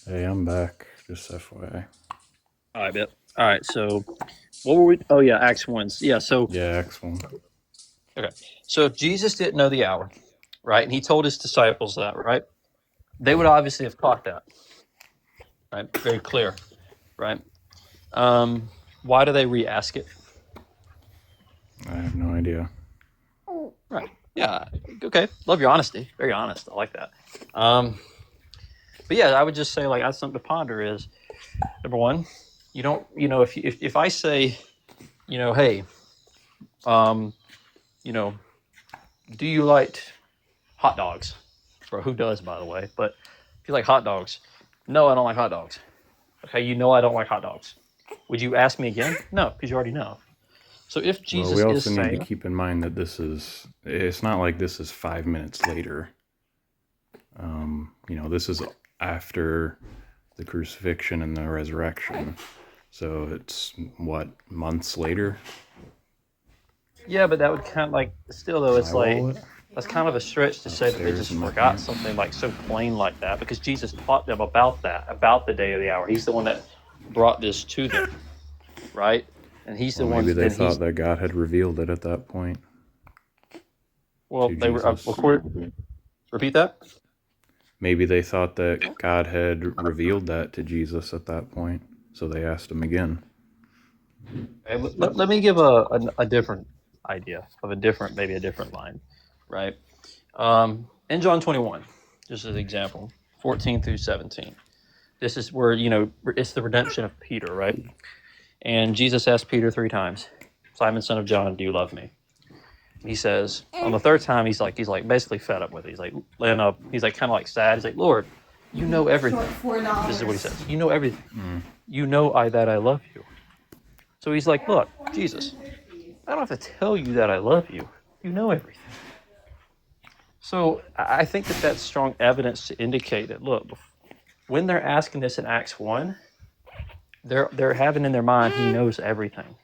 Hey, I'm back. Just FYI. All right, bet. All right, so what were we? Oh yeah, Acts 1. Yeah, so Yeah, X1. okay, so if Jesus didn't know the hour, right, and he told his disciples that, right, they would obviously have caught that, right, very clear, right. Why do they re-ask it? I have no idea. Right. Yeah. Okay. Love your honesty. Very honest. I like that. Um, but yeah, I would just say like that's something to ponder. Is number one, you don't, if I say, hey, um, you know, do you like hot dogs? Bro, who does, by the way? But if you like hot dogs, no, I don't like hot dogs. Okay, you know I don't like hot dogs. Would you ask me again? No, because you already know. So if Well, we Jesus is also need to saying, keep in mind that it's not like this is 5 minutes later. This is after the crucifixion and the resurrection. So it's, what, months later? yeah, but that would kind of like, still though, My it's like, wallet? that's kind of a stretch to say that they Upstairs just in my forgot pants. something like so plain like that because Jesus taught them about that, about the day of the hour. He's the one that brought this to them, right? And he's the Well, one, maybe they then thought he's, that God had revealed it at that point well, to they were, Jesus. repeat that? Maybe they thought that God had revealed that to Jesus at that point, so they asked him again. Okay, let me give a different idea of a different, maybe a different line, right? In John 21, just as an example, 14 through 17. This is where, it's the redemption of Peter, right? And Jesus asked Peter three times, Simon, son of John, do you love me? And he says, on the third time, he's like basically fed up with it. He's like laying up, he's like kind of like sad. He's like, Lord, you know everything. This is what he says. You know everything. You know that I love you. So he's like, look, Jesus, I don't have to tell you that I love you. You know everything. So I think that that's strong evidence to indicate that, look, when they're asking this in Acts 1, they're having in their mind he knows everything.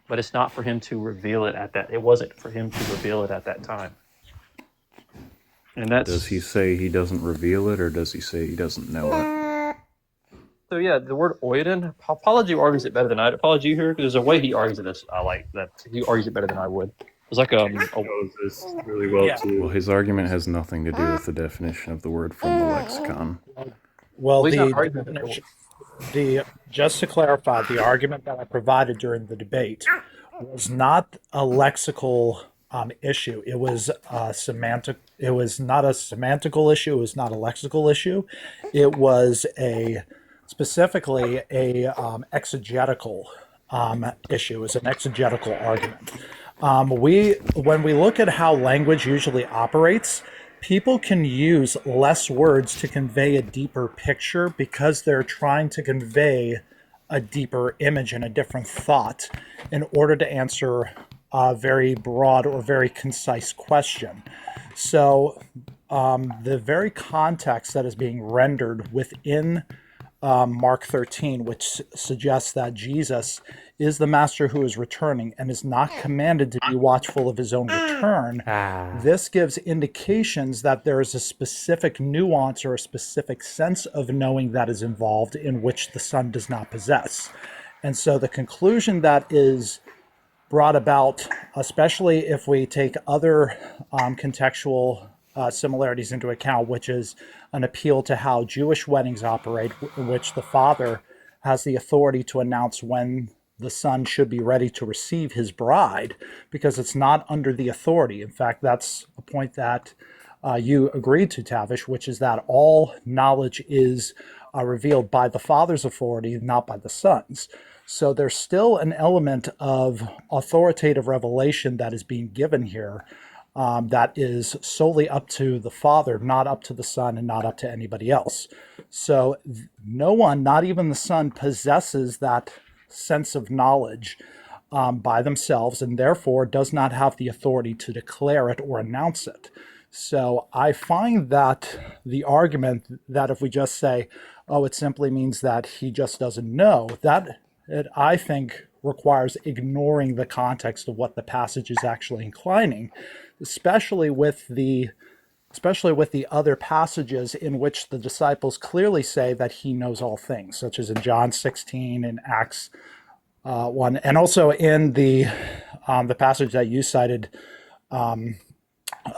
But it's not for him to reveal it at that. It wasn't for him to reveal it at that time. And Does he that's say he doesn't reveal it, or does he say he doesn't know it? so. Yeah, the word oiden. Apology argues it better than I. Apology here because there's a way he argues it. I like that he argues it better than I would. It's like Knows this really well Yeah. Well, too. his argument has nothing to do with the definition of the word from the lexicon. Well, well, he's not the arguing. definition, the just to clarify, the argument that I provided during the debate was not a lexical issue. It was a semantic. It was not a semantical issue. It was not a lexical issue. It was a specifically a exegetical issue. It was an exegetical argument. When we look at how language usually operates, people can use less words to convey a deeper picture because they're trying to convey a deeper image and a different thought in order to answer a very broad or very concise question. So, the very context that is being rendered within Mark 13, which suggests that Jesus is the master who is returning and is not commanded to be watchful of his own return. This gives indications that there is a specific nuance or a specific sense of knowing that is involved in which the Son does not possess. And so the conclusion that is brought about, especially if we take other contextual similarities into account, which is an appeal to how Jewish weddings operate, in which the father has the authority to announce when the son should be ready to receive his bride, because it's not under the authority. In fact, that's a point that you agreed to, Tavish, which is that all knowledge is revealed by the father's authority, not by the son's. So there's still an element of authoritative revelation that is being given here, that is solely up to the Father, not up to the Son, and not up to anybody else. So no one, not even the Son, possesses that sense of knowledge by themselves, and therefore does not have the authority to declare it or announce it. So I find that the argument that if we just say, oh, it simply means that he just doesn't know, that it, I think, requires ignoring the context of what the passage is actually inclining, especially with the especially with the other passages in which the disciples clearly say that he knows all things, such as in John 16 and Acts 1, and also in the passage that you cited,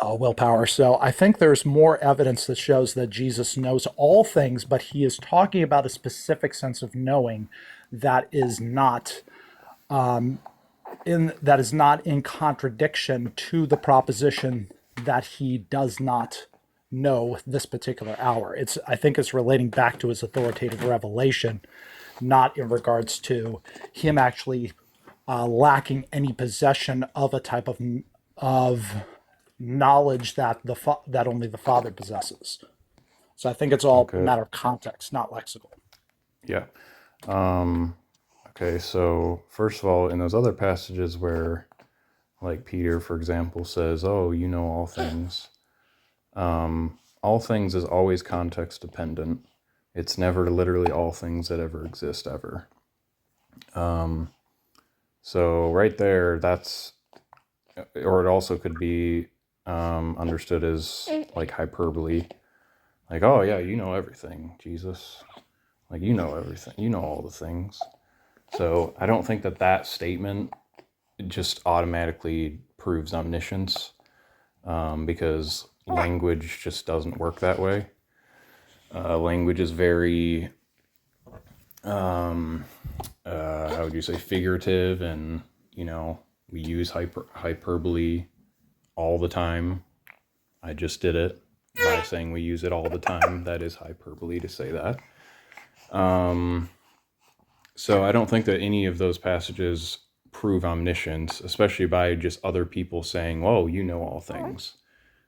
willpower. So I think there's more evidence that shows that Jesus knows all things, but he is talking about a specific sense of knowing that is not in contradiction to the proposition that he does not know this particular hour. I think it's relating back to his authoritative revelation, not in regards to him actually lacking any possession of a type of knowledge that that only the Father possesses. So I think it's all a Okay. matter of context, not lexical. Yeah. Okay, so first of all, in those other passages where, like Peter, for example, says, "Oh, you know all things," all things is always context dependent. It's never literally all things that ever exist ever. So right there, or it also could be understood as like hyperbole. Like, oh yeah, you know everything, Jesus. Like, you know everything. You know all the things. So I don't think that statement just automatically proves omniscience, because language just doesn't work that way. Language is very, how would you say, figurative, and we use hyperbole all the time. I just did it by saying we use it all the time. That is hyperbole to say that. So I don't think that any of those passages prove omniscience, especially by just other people saying, "Whoa, you know all things."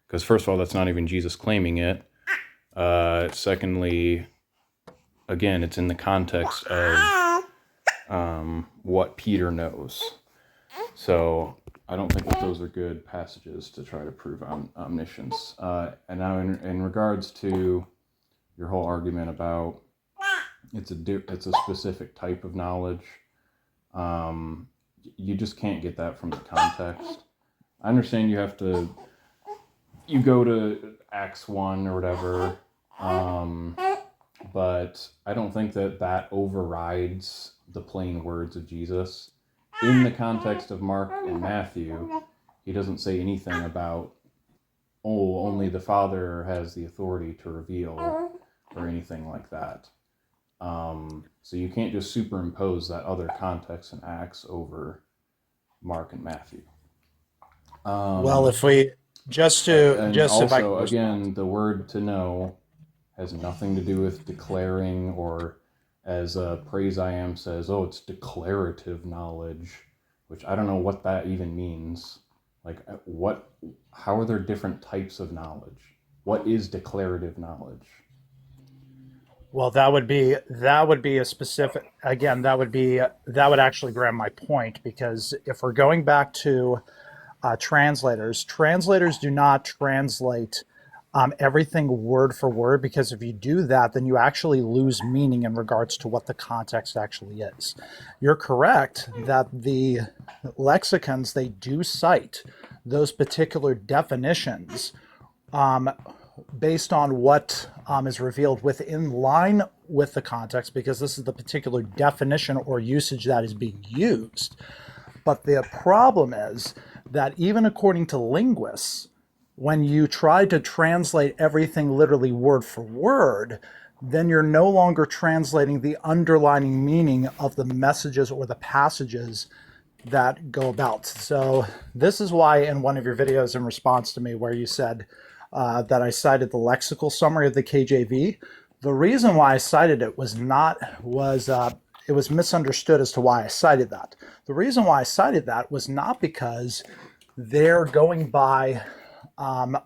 Because first of all, that's not even Jesus claiming it. Secondly, again, it's in the context of what Peter knows. So I don't think that those are good passages to try to prove omniscience. And now in regards to your whole argument about it's a specific type of knowledge, you just can't get that from the context. I understand you go to Acts 1 or whatever, but I don't think that overrides the plain words of Jesus. In the context of Mark and Matthew, he doesn't say anything about, oh, only the Father has the authority to reveal, or anything like that. So you can't just superimpose that other context in Acts over Mark and Matthew. Well, if we just to And just if I also, can again, the word "to know" has nothing to do with declaring, or as Praise I Am says, oh, it's declarative knowledge, which I don't know what that even means. Like, how are there different types of knowledge? What is declarative knowledge? Well, that would be a specific. Again, that would actually grab my point, because if we're going back to translators do not translate everything word for word, because if you do that, then you actually lose meaning in regards to what the context actually is. You're correct that the lexicons, they do cite those particular definitions based on what is revealed within line with the context, because this is the particular definition or usage that is being used. But the problem is that even according to linguists, when you try to translate everything literally word for word, then you're no longer translating the underlying meaning of the messages or the passages that go about. So this is why in one of your videos in response to me where you said that I cited the lexical summary of the KJV, the reason why I cited it was it was misunderstood as to why I cited that. The reason why I cited that was not because they're going by a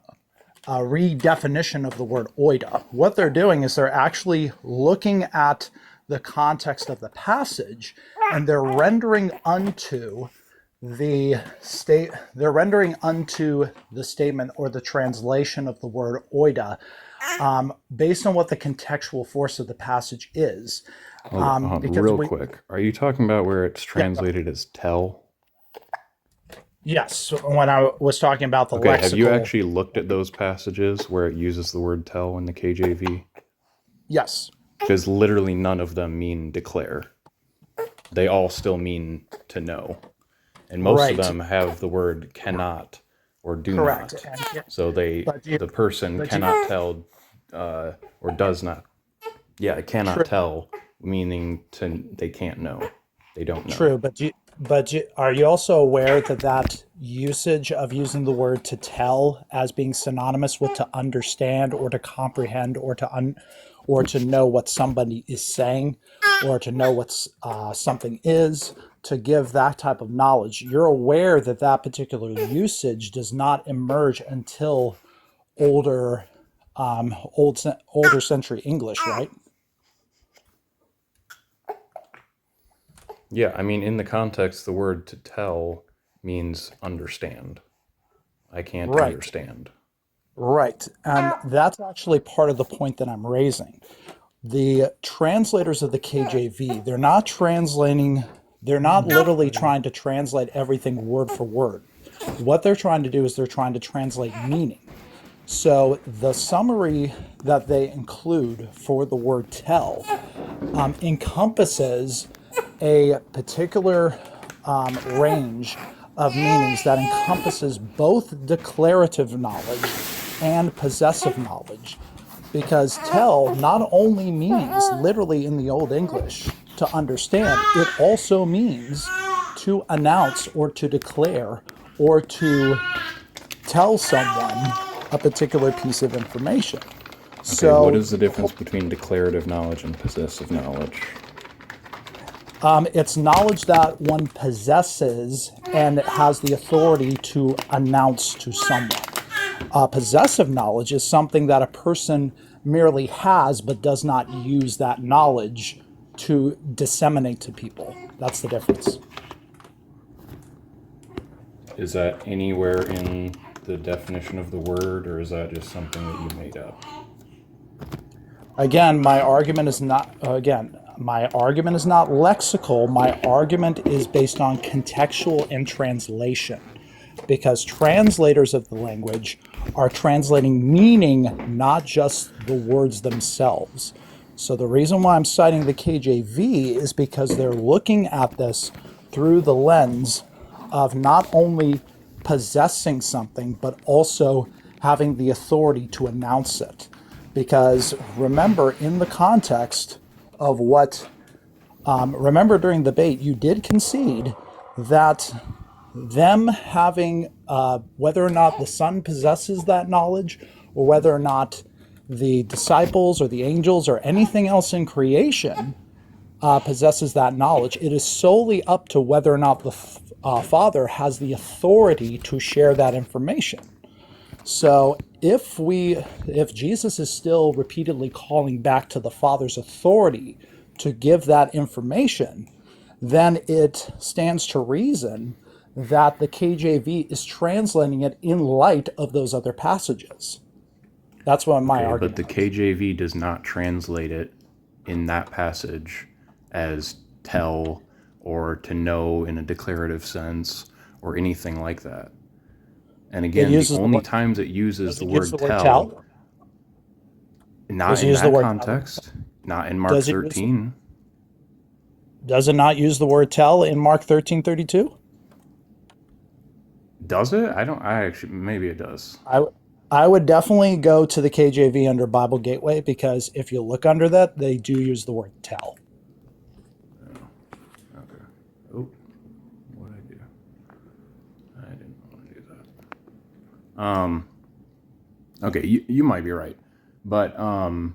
redefinition of the word oida. What they're doing is they're actually looking at the context of the passage, and they're rendering unto the statement or the translation of the word oida based on what the contextual force of the passage is. Quick, are you talking about where it's translated as tell? Yes, when I was talking about the Okay, have you lexical, actually looked at those passages where it uses the word tell in the KJV? yes, Because literally none of them mean declare. They all still mean to know. And most of right, them have the word cannot or do correct. not. And So but you, the person but you, cannot tell or does not. Yeah, cannot true, tell, meaning they can't know. They don't know. true. Are you also aware that that usage of using the word to tell as being synonymous with to understand or to comprehend or to know what somebody is saying or to know what something is, to give that type of knowledge? You're aware that that particular usage does not emerge until older, older century English, right? Yeah, I mean, in the context, the word to tell means understand. I can't Right. understand. Right. And that's actually part of the point that I'm raising. The translators of the KJV, they're not literally trying to translate everything word for word. What they're trying to do is they're trying to translate meaning. So the summary that they include for the word tell encompasses a particular range of meanings that encompasses both declarative knowledge and possessive knowledge. Because tell not only means, literally in the Old English, to understand, it also means to announce or to declare or to tell someone a particular piece of information. Okay, what So is the difference between declarative knowledge and possessive knowledge? it's knowledge that one possesses and has the authority to announce to someone. Possessive knowledge is something that a person merely has but does not use that knowledge to disseminate to people. That's the difference. Is that anywhere in the definition of the word, or is that just something that you made up? Again, my argument is not lexical. My argument is based on contextual and translation, because translators of the language are translating meaning, not just the words themselves. So the reason why I'm citing the KJV is because they're looking at this through the lens of not only possessing something, but also having the authority to announce it. Because remember, in the context of remember during the debate, you did concede that them having, whether or not the Son possesses that knowledge, or whether or not the disciples or the angels or anything else in creation possesses that knowledge, it is solely up to whether or not the Father has the authority to share that information. So if Jesus is still repeatedly calling back to the Father's authority to give that information, then it stands to reason that the KJV is translating it in light of those other passages. That's what my Okay, but the argument is. KJV does not translate it in that passage as tell or to know in a declarative sense or anything like that. And It again, the uses the only word. times it uses Does the it use word the word tell, tell? not Does it in use the that word tell? context, not in Mark Does it use? 13. Does it not use the word tell in Mark 13:32? Does it? I actually, maybe it does. I I would definitely go to the KJV under Bible Gateway, because if you look under that, they do use the word tell. Okay. Oh, what did I do? I didn't want to do that. Okay, you might be right. But no,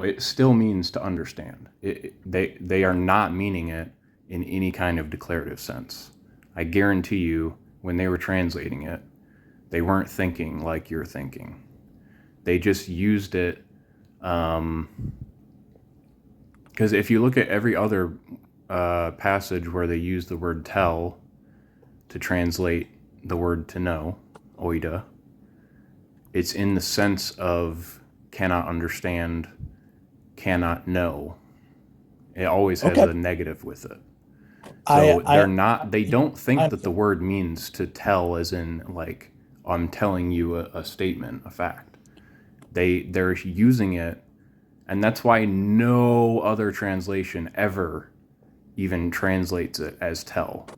it still means to understand. They are not meaning it in any kind of declarative sense. I guarantee you, when they were translating it, they weren't thinking like you're thinking. They just used it because if you look at every other passage where they use the word tell to translate the word to know, oida, it's in the sense of cannot understand, cannot know. It always has Okay. a negative with it. So I they don't think I that the word means to tell as in like I'm telling you a statement, a fact. They're using it, and that's why no other translation ever even translates it as tell.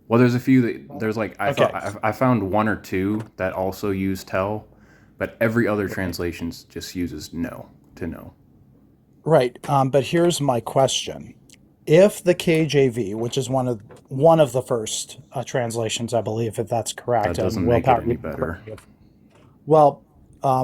Well, there's a few that there's like okay. I found one or two that also use tell, but every other translation just uses know to know. Right. But here's my question. If the KJV, which is one of the first translations, I believe, if that's correct, That and doesn't make it Willpower, any you can better. correct me well,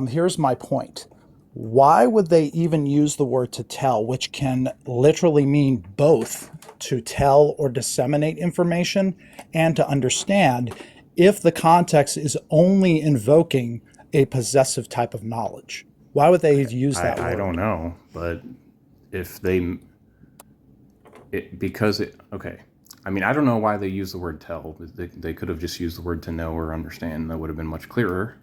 here's my point. Why would they even use the word to tell, which can literally mean both to tell or disseminate information and to understand, if the context is only invoking a possessive type of knowledge? Why would they use that I don't word? know, but if they because it okay. I mean, I don't know why they use the word tell. They could have just used the word to know or understand. That would have been much clearer.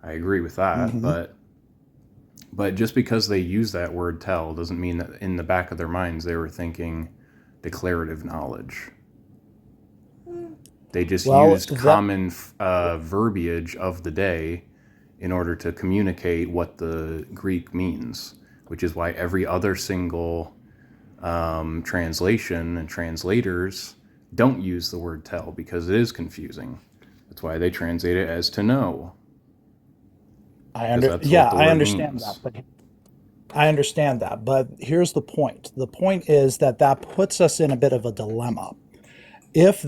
I agree with that, Hmm. but just because they use that word tell doesn't mean that in the back of their minds they were thinking declarative knowledge. They just Well, used that common verbiage of the day in order to communicate what the Greek means, which is why every other single translation and translators don't use the word tell because it is confusing. That's why they translate it as to know, because that's what the I word understand that, means. but I understand that, but here's the point. The point is that puts us in a bit of a dilemma. If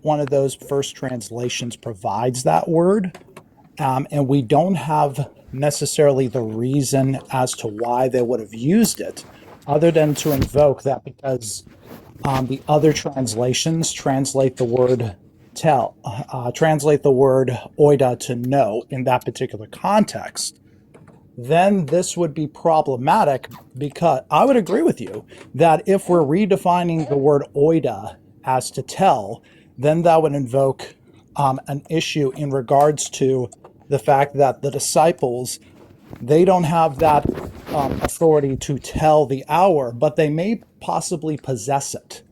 one of those first translations provides that word, and we don't have necessarily the reason as to why they would have used it, other than to invoke that because the other translations translate the word oida to know in that particular context, then this would be problematic, because I would agree with you that if we're redefining the word oida as to tell, then that would invoke an issue in regards to the fact that the disciples, they don't have that authority to tell the hour, but they may possibly possess it.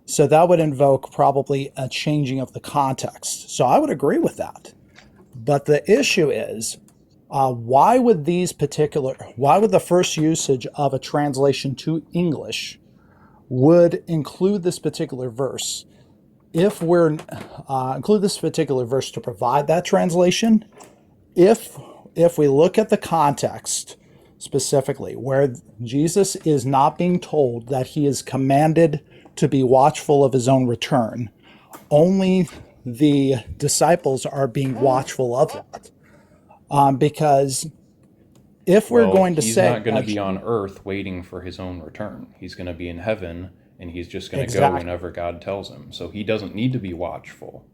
So that would invoke probably a changing of the context. So I would agree with that. But the issue is, why would the first usage of a translation to English would include this particular verse? If we're include this particular verse to provide that translation, if we look at the context specifically, where Jesus is not being told that he is commanded to be watchful of his own return, only the disciples are being watchful of that. Because if we're Well, going to he's say not going to that be on earth waiting for his own return. He's going to be in heaven, and he's just going to go exactly, whenever God tells him. So he doesn't need to be watchful.